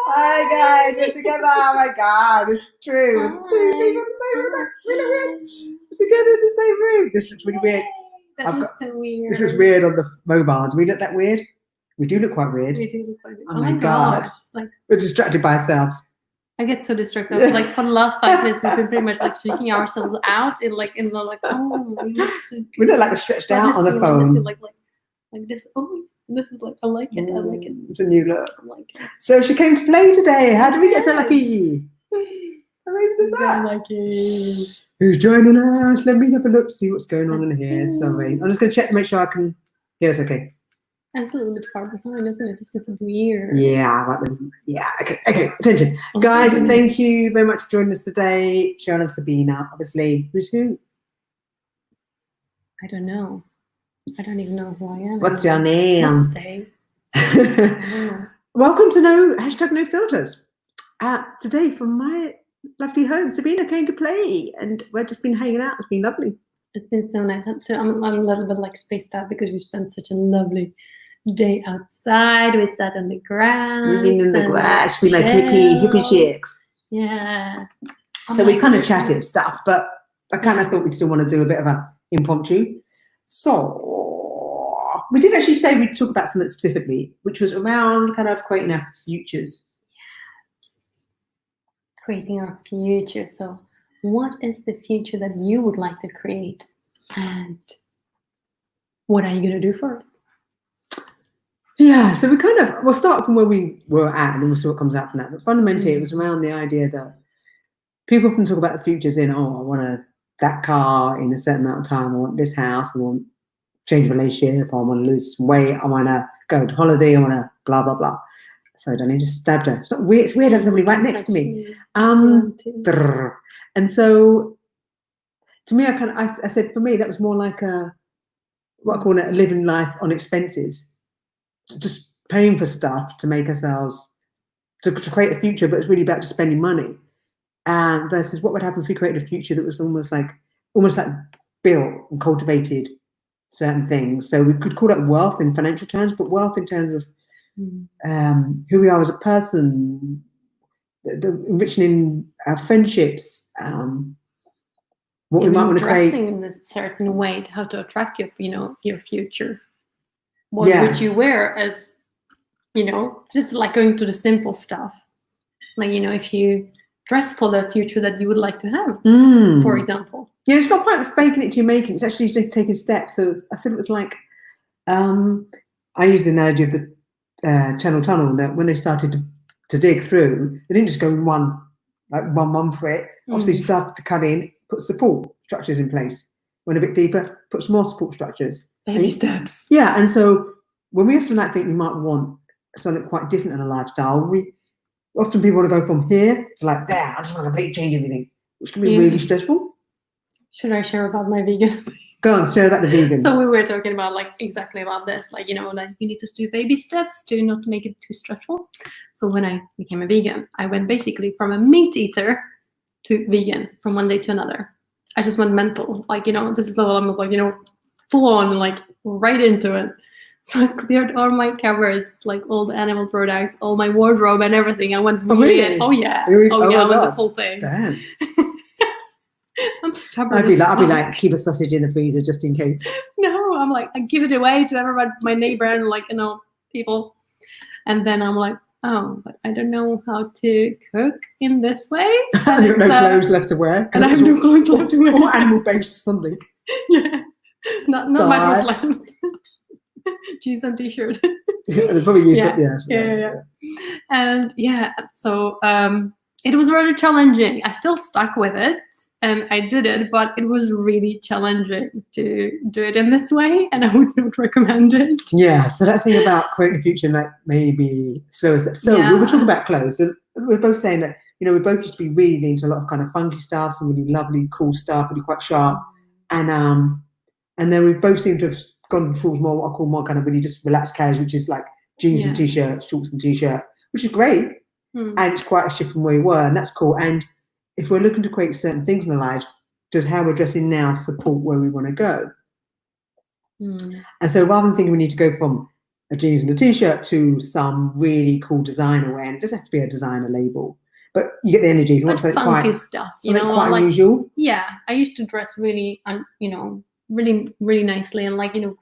Hi guys, we're together. Oh my god, it's true. It's two people in the same room. Really weird. We're together in the same room. This looks really weird. That looks so weird. This looks weird on the mobile. Do we look that weird? We do look quite weird. We do look quite weird. Oh my god. Like, we're distracted by ourselves. I get so distracted. Like for the last 5 minutes, we've been pretty much like shaking ourselves out in the like, oh, we look so good. We look like we're stretched out on the phone. Like this. Oh, this is like I like it. I like it. It's a new look. I like it. So she came to play today. How did we get so lucky? Lucky. Who's joining us? Let me have a look, see what's going on in here. Sorry, I'm just gonna check to make sure I can. Yeah, it's okay. That's a little bit far behind, isn't it? It's just weird. Yeah, right. Yeah, okay. Attention, guys. Thank you very much for joining us today, Cheryl and Sabina. Obviously, who's who? I don't know. I don't even know who I am. What's your name? Welcome to No Filters. Today from my lovely home, Sabina came to play, and we've just been hanging out. It's been lovely. It's been so nice. So I'm a little bit like spaced out because we spent such a lovely day outside. We sat on the grass. We've been in the grass. We like hippie chicks. Yeah. So we kind of chatted stuff, but I kind of thought we'd still want to do a bit of a impromptu. So we didn't actually say we'd talk about something specifically, which was around kind of creating our futures. Creating our future. So what is the future that you would like to create? And what are you going to do for it? Yeah, so we'll start from where we were at and then we'll see what comes out from that. But fundamentally, it was around the idea that people often talk about the futures in, I want that car in a certain amount of time, I want this house, I want to change a relationship, I want to lose some weight, I want to go on holiday, I want to blah, blah, blah. Sorry, Danny, just stabbed her. It's not weird, it's weird having somebody right next to me. And so, to me, I said, for me, that was more like what I call it, living life on expenses. Just paying for stuff to make ourselves, to create a future, but it's really about just spending money. Versus what would happen if we created a future that was almost like built and cultivated certain things. So we could call that wealth in financial terms, but wealth in terms of who we are as a person, the enriching our friendships, what we might want to create. Dressing in a certain way, how to attract your future. What would you wear as, just like going to the simple stuff. Like, if you dress for the future that you would like to have, for example. Yeah, it's not quite faking it to you making. It's actually taking steps. So I said it was like, I used the analogy of the Channel Tunnel, that when they started to dig through, they didn't just go in one month for it. Obviously, started to cut in, put support structures in place. Went a bit deeper, put some more support structures. Baby steps. Yeah, and so when we often think we might want something quite different in a lifestyle, often people want to go from here to like there. I just want to completely change everything, which can be really stressful. Should I share about my vegan? Go on, share about the vegan. So we were talking about exactly about this, like you need to do baby steps to not make it too stressful. So when I became a vegan, I went basically from a meat eater to vegan from one day to another. I just went mental, this is the level I'm full on, right into it. So I cleared all my cupboards, all the animal products, all my wardrobe and everything. I went really in. Oh yeah. I went the full thing. Damn. I'm stubborn. I'd be like, keep a sausage in the freezer just in case. No, I'm like, I give it away to everybody, my neighbor and people. And then I'm like, oh, but I don't know how to cook in this way. I have no clothes left to wear. And I have no clothes left to wear. Or animal-based something. Yeah. Not much was left. Jeans and t-shirt. They probably use it, yeah. And so it was really challenging. I still stuck with it and I did it, but it was really challenging to do it in this way, and I would not recommend it. Yeah, so that thing about creating a future, maybe slower steps. So we were talking about clothes, and we're both saying that, we both used to be really into a lot of kind of funky stuff, some really lovely, cool stuff, really quite sharp. And then we both seem to have gone towards more what I call more kind of really just relaxed casual, which is like jeans and t-shirt, shorts and t-shirt, which is great. And it's quite a shift from where we were, and that's cool. And if we're looking to create certain things in our lives, does how we're dressing now support where we want to go? And so rather than thinking we need to go from a jeans and a t-shirt to some really cool designer wear. And it doesn't have to be a designer label, but you get the energy. You want something funky quite stuff, something quite unusual. Yeah, I used to dress really, really, really nicely, and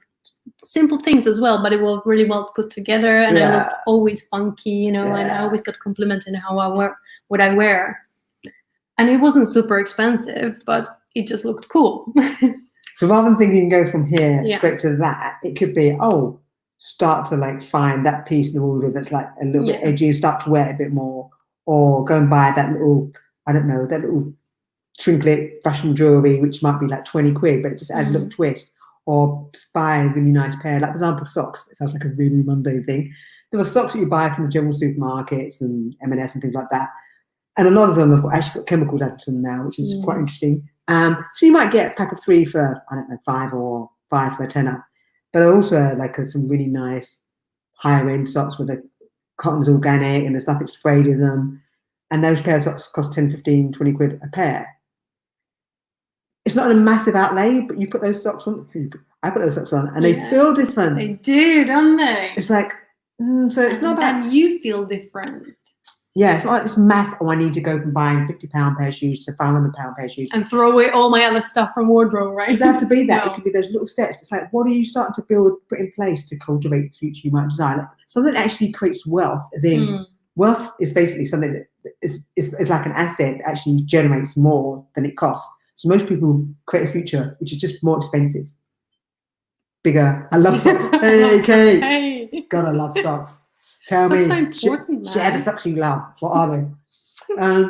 simple things as well, but it was really well put together, and I looked always funky, and I always got complimented on how I wear what I wear, and it wasn't super expensive, but it just looked cool. So rather than thinking go from here straight to that, it could be start to find that piece in the wardrobe that's like a little bit edgy and start to wear it a bit more, or go and buy that little, I don't know, that little trinket fashion jewelry which might be like 20 quid, but it just adds a little twist. Or buy a really nice pair, like for example, socks. It sounds like a really mundane thing. There are socks that you buy from the general supermarkets and M&S and things like that. And a lot of them have actually got chemicals added to them now, which is quite interesting. So you might get a pack of 3 for, I don't know, 5 or 5 for a tenner. But also some really nice higher end socks where the cotton's organic and there's nothing sprayed in them. And those pair of socks cost 10, 15, 20 quid a pair. It's not a massive outlay, but you put those socks on. I put those socks on, and they feel different. They do, don't they? It's like, so it's not about. And you feel different. Yeah, it's not like this mass. I need to go from buying £50 pair of shoes to £500 pair of shoes and throw away all my other stuff from wardrobe, right? It doesn't have to be that. No. It could be those little steps. It's like, what are you starting to put in place to cultivate the future you might desire? Like, something that actually creates wealth, as in wealth is basically something that is like an asset that actually generates more than it costs. So most people create a future which is just more expensive. Bigger. I love socks. Hey, Kate. Hey. God, I love socks. Tell me. Share the socks you love. What are they?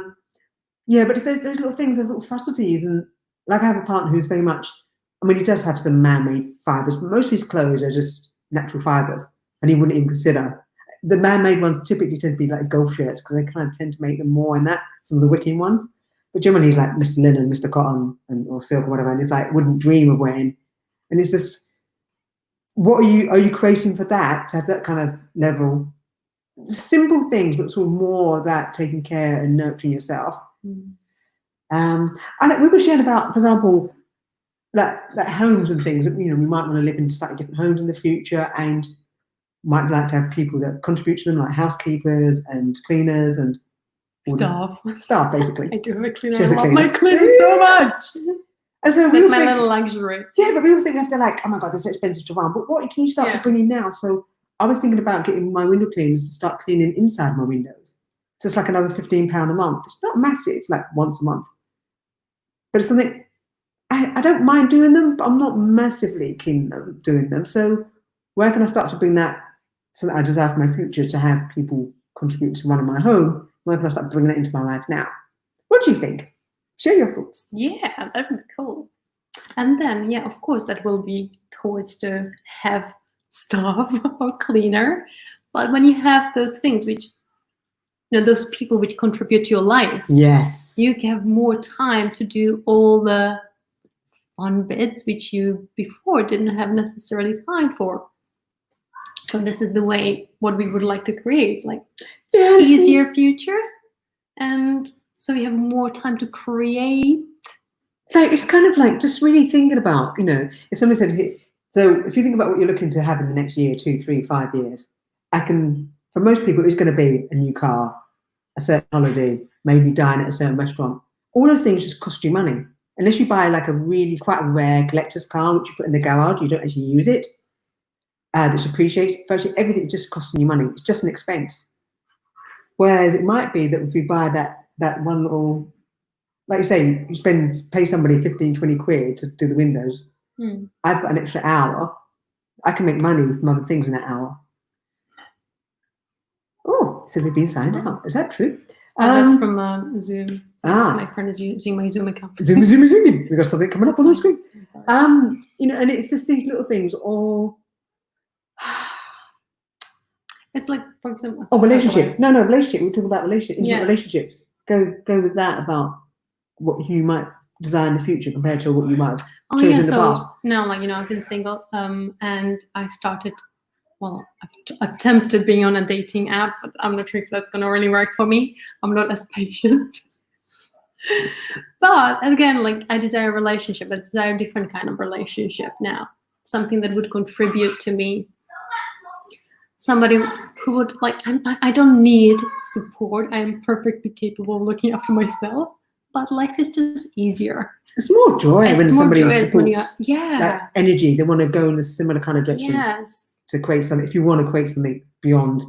Yeah, but it's those little things, those little subtleties. And like I have a partner who's very much, I mean, he does have some man-made fibres, but most of his clothes are just natural fibres. And he wouldn't even consider. The man-made ones typically tend to be like golf shirts because they kind of tend to make them more in that, some of the wicking ones. But generally, he's like Mr. Linen, Mr. Cotton, or silk or whatever, and he's like wouldn't dream of wearing. And it's just, what are you creating for that to have that kind of level? Simple things, but sort of more that taking care and nurturing yourself. And we were sharing about, for example, that homes and things. We might want to live in slightly different homes in the future, and might like to have people that contribute to them, like housekeepers and cleaners and. Staff, basically. I do have a cleaner. I love my cleaner so much. And so that's my little luxury. Yeah, but we all think we have to oh my God, that's so expensive to run. But what can you start to bring in now? So I was thinking about getting my window cleaners to start cleaning inside my windows. So it's like another £15 a month. It's not massive, like once a month. But it's something, I don't mind doing them, but I'm not massively keen on doing them. So where can I start to bring that, something I desire for my future, to have people contribute to one in my home? Where can I start bringing that into my life now? What do you think? Share your thoughts. Yeah, that would be cool. And then, of course, that will be towards to have staff or cleaner. But when you have those things which, those people which contribute to your life, yes, you can have more time to do all the fun bits which you before didn't have necessarily time for. So this is the way what we would like to create, easier future, and so you have more time to create. It's kind of like just really thinking about, if somebody said, so if you think about what you're looking to have in the next year, 2, 3, 5 years, for most people, it's going to be a new car, a certain holiday, maybe dine at a certain restaurant. All those things just cost you money. Unless you buy like a really quite a rare collector's car, which you put in the garage, you don't actually use it. That's appreciated. Virtually everything just costing you money. It's just an expense. Whereas it might be that if you buy that one little, like you say, you pay somebody 15, 20 quid to do the windows. I've got an extra hour. I can make money from other things in that hour. Oh, so we've been signed out. Is that true? That's from Zoom. My friend is using my Zoom account. Zoom. We've got something coming up on the screen. And it's just these little things, or it's like, for example, relationship. No, relationship. We're talking about relationship. Relationships. Go with that, about what you might desire in the future compared to what you might have chosen in the past. No, I've been single, and I started. Well, I've attempted being on a dating app, but I'm not sure if that's going to really work for me. I'm not as patient. But again, I desire a relationship. I desire a different kind of relationship now. Something that would contribute to me. somebody who would like, I don't need support. I am perfectly capable of looking after myself, but life is just easier. It's more joy when somebody supports yeah, that energy. They want to go in a similar kind of direction to create something. If you want to create something beyond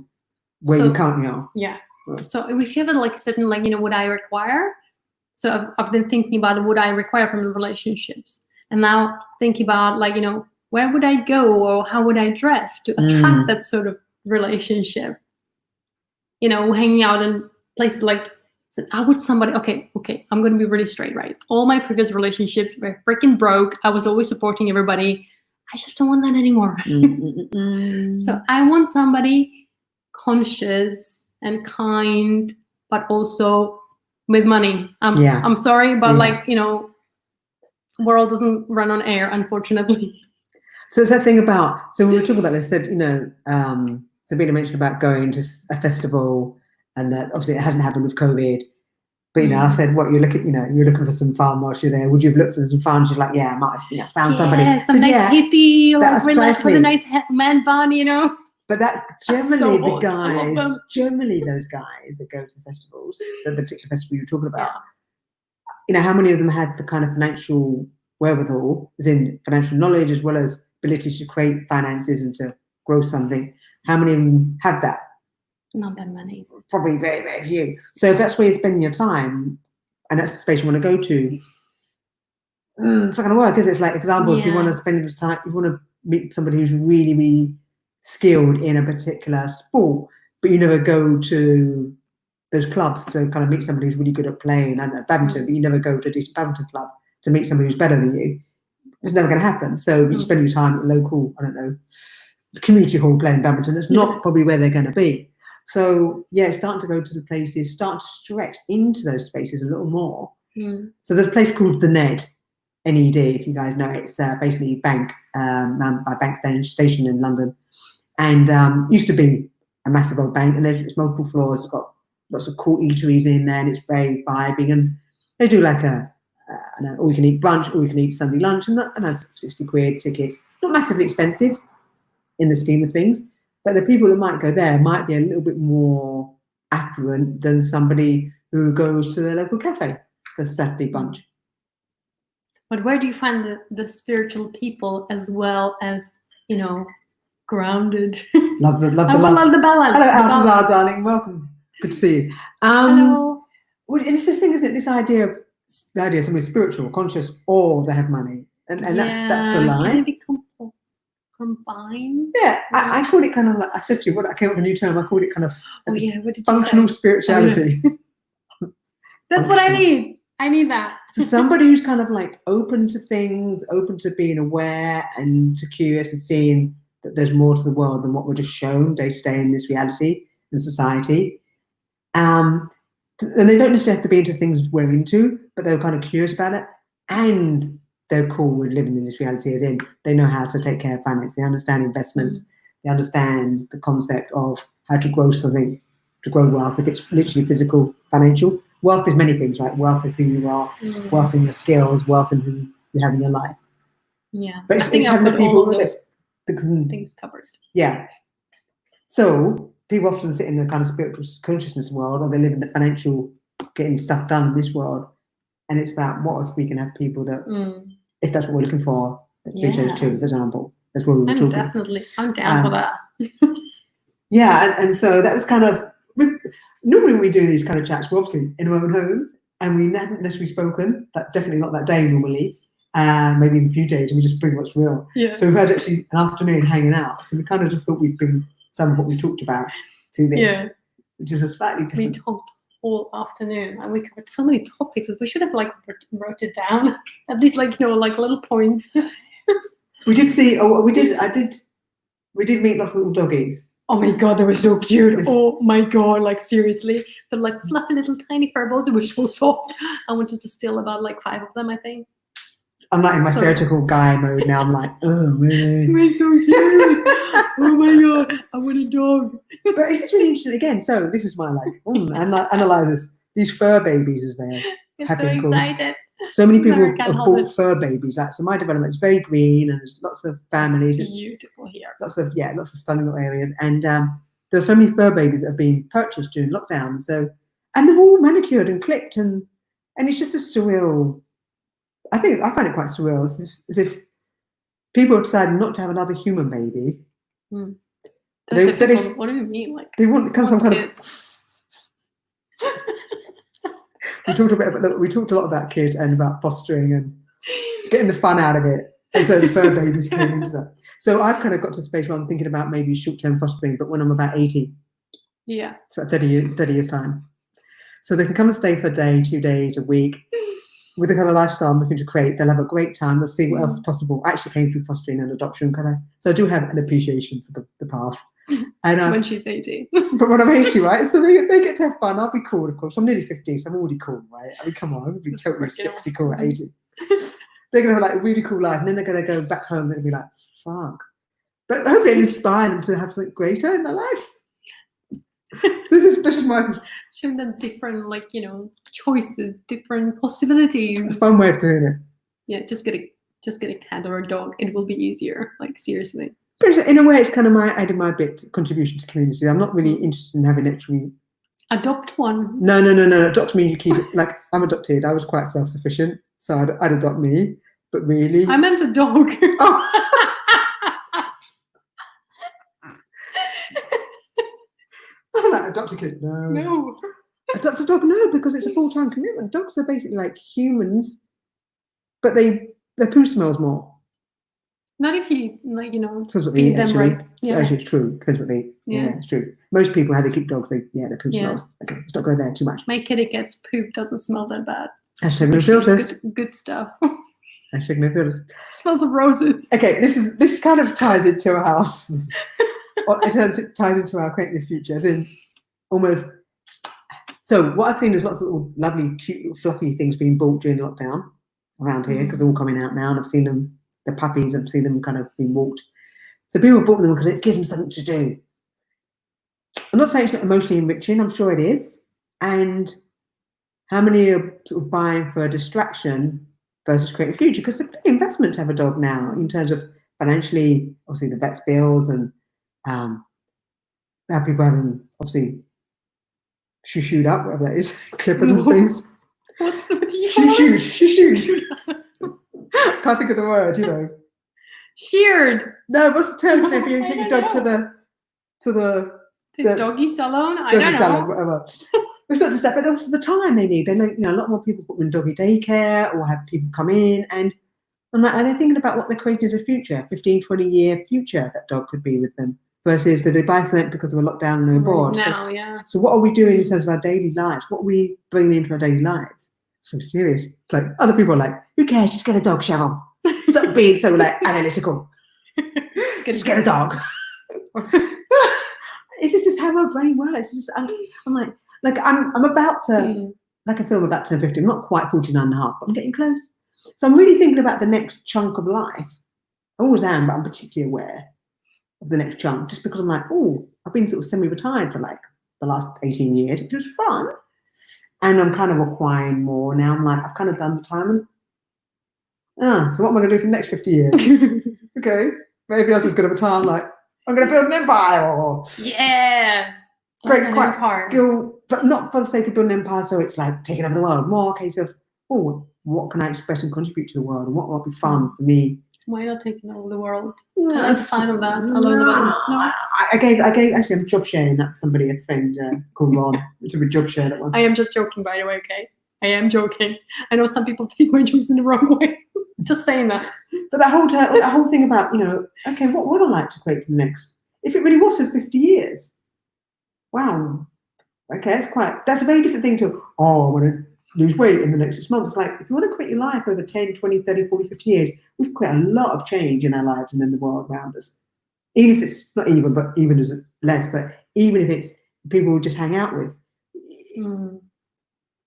where you currently are. Yeah. Right. So if you have like certain, like, what I require. So I've been thinking about what I require from the relationships, and now thinking about, like, where would I go or how would I dress to attract that sort of relationship? Hanging out in places like, so I would somebody, okay, I'm going to be really straight, right? All my previous relationships were freaking broke. I was always supporting everybody. I just don't want that anymore. So I want somebody conscious and kind, but also with money. I'm sorry, but world doesn't run on air, unfortunately. So it's that thing about, so we were talking about this, said, Sabina mentioned about going to a festival, and that obviously it hasn't happened with COVID. But I said, what you're looking for some fun whilst you're there. Would you have looked for some fun? She's like, yeah, I might have found somebody. Some nice hippie, like relaxed with a nice man bun, But that generally those guys that go to the festivals, the particular festival you're talking about, how many of them had the kind of financial wherewithal, as in financial knowledge, as well as ability to create finances and to grow something? How many of them have that? Not that many. Probably very, very few. So if that's where you're spending your time, and that's the space you want to go to, it's not going to work, is it? It's like, for example, if you want to spend this time, you want to meet somebody who's really, really skilled in a particular sport, but you never go to those clubs to kind of meet somebody who's really good at playing and badminton, but you never go to a decent badminton club to meet somebody who's better than you. It's never going to happen. So you spend your time at local, community hall playing badminton. That's not probably where they're going to be. So starting to go to the places, start to stretch into those spaces a little more. So there's a place called the Ned, N-E-D, if you guys know it. It's basically bank, by Bank Station in London, and used to be a massive old bank, and there's multiple floors. It's got lots of cool eateries in there, and it's very vibing. And they do like an all-you-can-eat brunch, all-you-can-eat Sunday lunch, and that's 60 quid tickets. Not massively expensive in the scheme of things. But the people that might go there might be a little bit more affluent than somebody who goes to the local cafe for Saturday brunch. But where do you find the spiritual people as well as, grounded? Love the balance. Hello, Altazar, darling. Welcome. Good to see you. Hello. Well, it's this thing, isn't it? This idea of somebody spiritual, conscious, or they have money, and that's the line. Can it be combined? Yeah, I call it kind of like, I said to you, I came up with a new term. I called it kind of what did you functional say? spirituality. That's what I need. I need that. So somebody who's kind of like open to things, open to being aware and to curious and seeing that there's more to the world than what we're just shown day to day in this reality and society. And they don't necessarily have to be into things we're into, but they're kind of curious about it. And they're cool with living in this reality, as in they know how to take care of finance. They understand investments. They understand the concept of how to grow something, to grow wealth, if it's literally physical, financial. Wealth is many things, right? Wealth is who you are, wealth in your skills, wealth in who you have in your life. Yeah. But it's having the people that things covered. Yeah. So people often sit in the kind of spiritual consciousness world, or they live in the financial, getting stuff done in this world. And it's about, what if we can have people that, if that's what we're looking for, that we chose to, for example. That's what we were talking. I'm down for that. And so that was kind of, normally when we do these kind of chats, we're obviously in our own homes, and we haven't necessarily spoken, definitely not that day normally, maybe in a few days, and we just bring what's real. Yeah. So we've had actually an afternoon hanging out, so we kind of just thought we'd bring some of what we talked about to this, which is a slightly different. We talked all afternoon, and we covered so many topics that we should have wrote it down, at least like little points. We did see. We did meet lots of little doggies. Oh my god, they were so cute. Oh my god, like seriously, they're like fluffy little tiny fur balls. They were so soft. I wanted to steal about 5 of them, I think. I'm like in my stereotypical guy mode now. I'm like, oh really? They're so cute. Oh my god, I want a dog. But it's just really interesting again. So this is my analyze this. These fur babies, as they are. It's have so been called. excited. So many people I can't have hold bought fur babies. Like, so my development's very green, and there's lots of families. It's It's beautiful here. lots of stunning little areas, and there's so many fur babies that have been purchased during lockdown. So, and they're all manicured and clipped, and it's just a surreal. I find it quite surreal, as if people have decided not to have another human baby. Mm. What do you mean? Like they want some kind of. We talked a lot about kids and about fostering and getting the fun out of it. And so the fur babies came into that. So I've kind of got to a space where I'm thinking about maybe short-term fostering, but when I'm about 80. Yeah. It's about 30 years time. So they can come and stay for a day, 2 days, a week, with the kind of lifestyle I'm looking to create. They'll have a great time. They'll see what else is possible. I actually came through fostering and adoption, so I do have an appreciation for the path. And when she's 80. But when I'm 80, right? So they get to have fun. I'll be cool, of course. I'm nearly 50, so I'm already cool, right? I mean, come on, I'm be totally sexy cool at 80. They're going to have like a really cool life, and then they're going to go back home. They're going to be like, fuck. But hopefully it'll inspire them to have something greater in their lives. So this is my show them different, choices, different possibilities. a fun way of doing it. Yeah, just get a cat or a dog. It will be easier. Like, seriously. But in a way, it's kind of adding my contribution to community. I'm not really interested in having actually. Adopt one. No. Adopt me, you keep it. Like, I'm adopted. I was quite self-sufficient, so I'd adopt me. But really, I meant a dog. Oh. I'm like, adopt a kid. No. Adopt a dog. No, because it's a full-time commitment. Dogs are basically like humans, but their poo smells more. Not if you feed them right. Yeah. Actually, it's true. Depends what they. Yeah, it's true. Most people, how they keep dogs, their poo smells. Okay, let's not go there too much. My kitty gets poop, doesn't smell that bad. Hashtag no filters. Good stuff. Hashtag no filters. Smells of roses. Okay, this kind of ties into our it ties into our creating the future, as in almost. So what I've seen is lots of little lovely, cute, fluffy things being bought during lockdown around here, because they're all coming out now, and I've seen them. The puppies, I've seen them kind of being walked. So people have bought them because it gives them something to do. I'm not saying it's not emotionally enriching, I'm sure it is. And how many are sort of buying for a distraction versus creating a future? Because it's a big investment to have a dog now in terms of financially, obviously the vet's bills, and have people having, obviously, shoo-shooed up, whatever that is, clipping and things. What's the Shoo-shooed. Can't think of the word, Sheared. No, what's the term if you take your dog to the doggy salon? I doggy don't know. salon, whatever. It's not just that, but also the time they need. They know, a lot more people put them in doggy daycare or have people come in, and I'm like, are they thinking about what they're creating as a future, 15, 20-year future that dog could be with them, versus did they buy something because of a lockdown and they were bored? So what are we doing in terms of our daily lives? What are we bringing into our daily lives? So serious. Like, other people are like, who cares? Just get a dog, Cheryl. Stop being so analytical. Just get a dog. This is just how my brain works. It's just, I'm like I'm about to, like I feel I'm about to turn 50. I'm not quite 49 and a half, but I'm getting close. So I'm really thinking about the next chunk of life. I always am, but I'm particularly aware of the next chunk, just because I'm like, I've been sort of semi-retired for like the last 18 years, which was fun. And I'm kind of acquiring more now. I'm like, I've kind of done retirement. So what am I going to do for the next 50 years? Okay. Maybe else is going to retire. I'm like, I'm going to build an empire. Yeah. Great, quite but not for the sake of building an empire, so it's like taking over the world. More a case of, what can I express and contribute to the world, and what will be fun for me? Why not taking over the world? That's fine of that. I gave actually I'm job sharing that for somebody, a friend called Ron. It's a good job share, that one. I am just joking, by the way, okay? I am joking. I know some people take my jokes in the wrong way. Just saying that. But that whole thing about, okay, what would I like to create for the next, if it really was for 50 years? Wow. Okay, that's a very different thing to, I want to lose weight in the next 6 months. It's like, if you want to create your life over 10, 20, 30, 40, 50 years, we can create a lot of change in our lives and in the world around us. Even if it's not even, but even as less, but even if it's people we just hang out with.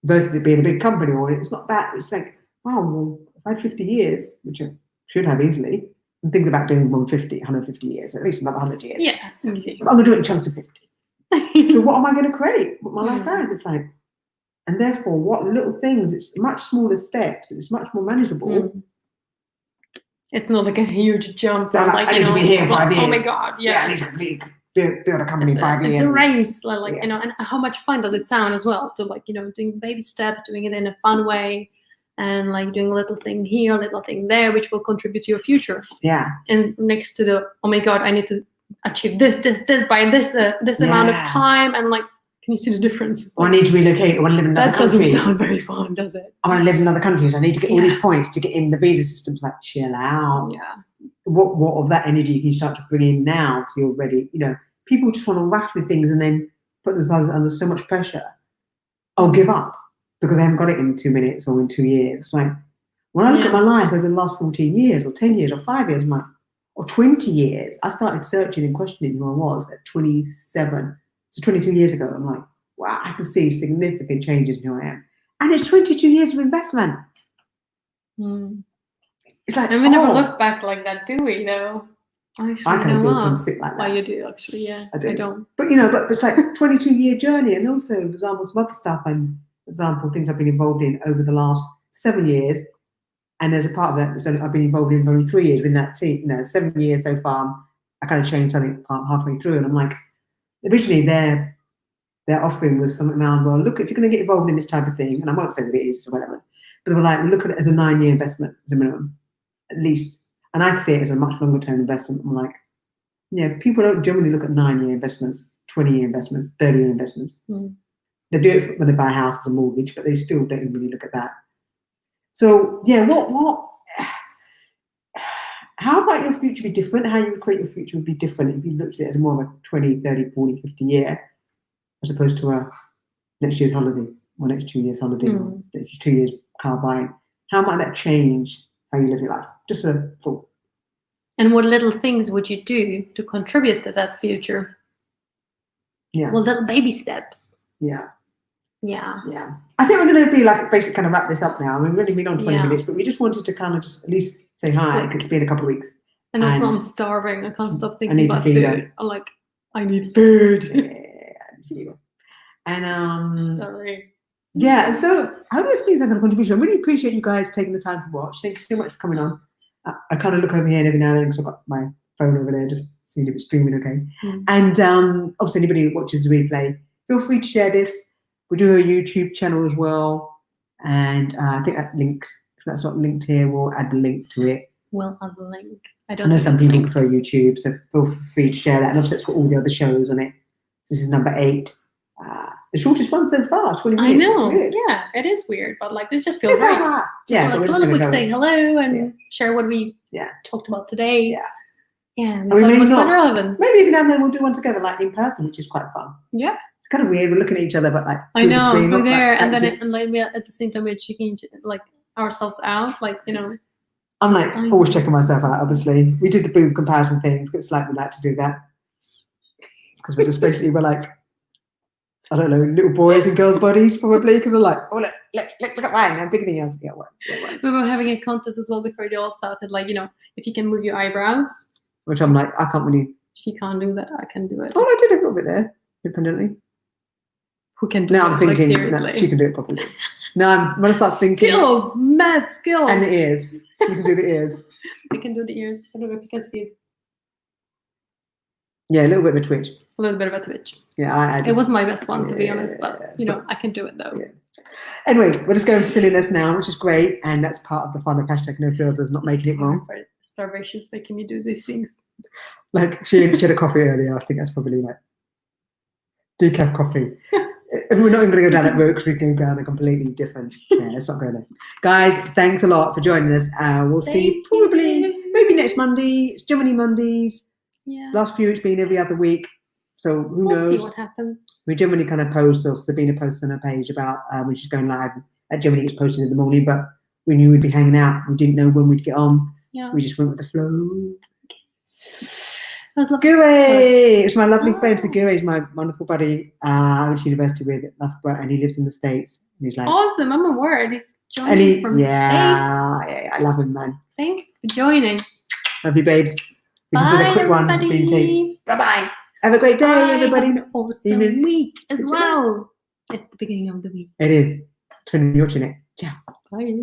Versus it being a big company, or it's not that. It's like, wow, well, if I had 50 years, which I should have easily, I'm thinking about doing 150 years, at least another 100 years. Yeah, easy. I'm going to do it in chunks of 50. So what am I going to create? What my life is? It's like, And therefore, what little things, it's much smaller steps, it's much more manageable. It's not like a huge jump. Like, I need to be here in 5 years. Oh my God, yeah. I need to completely build a company in 5 years. It's a race, like, you know, and how much fun does it sound as well? So, like, you know, doing baby steps, doing it in a fun way, and like doing a little thing here, a little thing there, which will contribute to your future. Yeah. And next to the, oh my God, I need to achieve this by this amount of time, and like, can you see the difference? Or I need to relocate. I want to live in another country. That doesn't sound very fun, does it? I want to live in another country. So I need to get all these points to get in the visa system. Like, chill out. Yeah. What of that energy can you start to bring in now so you're ready? You know, people just want to rush with things and then put themselves under so much pressure. I'll give up because I haven't got it in 2 minutes or in 2 years. Like, when I look at my life over the last 14 years or 10 years or 5 years, I'm like, or 20 years, I started searching and questioning who I was at 27. So 22 years ago, I'm like, wow, I can see significant changes in who I am. And it's 22 years of investment. It's like, and we never look back like that, do we, though? I kind of do it from sick like that. Well, you do, actually, yeah. I don't. But, you know, but it's like a 22-year journey. And also, for example, some other stuff, for example, things I've been involved in over the last 7 years. And there's a part of that, so I've been involved in for only 3 years in that team. You know, 7 years so far. I kind of changed something halfway through. And I'm like, originally their offering was something around, well, look, if you're going to get involved in this type of thing, and I won't say what it is or whatever, but they were like, look at it as a 9-year investment as a minimum, at least. And I see it as a much longer term investment. I'm like, yeah, people don't generally look at 9-year investments, 20-year investments, 30-year investments. They do it when they buy a house as a mortgage, but they still don't really look at that. So, yeah, how might your future be different? How you would create your future would be different if you looked at it as more of a 20, 30, 40, 50 year, as opposed to a next year's holiday or next 2 years holiday, or next 2 years car buying. How might that change how you live your life? Just a thought. And what little things would you do to contribute to that future? Yeah. Well, little baby steps. Yeah. Yeah. Yeah. I think we're going to be like basically kind of wrap this up now. I mean, we've only been on 20 minutes, but we just wanted to kind of just at least say hi. Like, it's been a couple of weeks. And also, I'm starving. I can't stop thinking about food. I'm like, I need food. Yeah. And sorry. Yeah. So I hope this means some kind of contribution. I really appreciate you guys taking the time to watch. Thank you so much for coming on. I kind of look over here every now and then because I've got my phone over there, just seeing if it's streaming okay. And obviously, anybody who watches the replay, feel free to share this. We do a YouTube channel as well, and I think that link, if that's not linked here, we'll add the link to it. We'll add the link. I know some people prefer YouTube, so feel free to share that. And obviously, it's got all the other shows on it. This is number 8. The shortest one so far, 20 minutes. I know. Weird. Yeah, it is weird, but like it just feels right. Yeah, but we're just going to say hello and share what we talked about today. Yeah. Yeah, and we it was quite relevant. Maybe even now and then we'll do one together, like in person, which is quite fun. Yeah. It's kind of weird. We're looking at each other, but like I know, the screen, we're there, like, and then at the same time we're checking like ourselves out, like, you know. I'm like always checking myself out. Obviously, we did the boob comparison thing because like we like to do that because we're just basically we're like, I don't know, little boys and girls' bodies probably because they're like, oh look at mine, I'm bigger than yours. Yeah, what? We were having a contest as well before they all started, like, you know, if you can move your eyebrows. Which I'm like, I can't really. She can't do that. I can do it. Oh, I did a little bit there, independently. Who can do now it? I'm thinking, like, seriously. No, she can do it properly. Now I'm when I start thinking. Skills, mad skills. And the ears. You can do the ears. I can do the ears. I don't know if you can see it. Yeah, a little bit of a twitch. A little bit of a twitch. Yeah, it was my best one, to be honest, but you know, I can do it though. Yeah. Anyway, we're just going to silliness now, which is great, and that's part of the fun of #NoFilters, not making it wrong. Starvation's making me do these things. Like she had a coffee earlier. I think that's probably like decaf coffee. We're not even going to go down that route because we can go down a completely different. Yeah, let's not go there. Guys, thanks a lot for joining us. We'll see you probably maybe next Monday. It's generally Mondays. Yeah. Last few it's been every other week. So who knows? We'll see what happens. We generally kind of post, or Sabina posts on her page about when she's going live. Generally it's posted in the morning, but we knew we'd be hanging out. We didn't know when we'd get on. Yeah. We just went with the flow. That was lovely. Guri! It's my lovely friend. So Guri is my wonderful buddy. I went to university with at Loughborough, and he lives in the States. And he's like, awesome! I'm a word. He's joining from the States. Yeah, I love him, man. Thank you for joining. Love you, babes. We just did a quick one. Bye bye. Have a great day, everybody. Have an awesome week as well. It's the beginning of the week. It is. Twin your chin it. Ciao. Bye.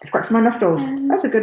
Scratch my nostrils. That's a good nostril.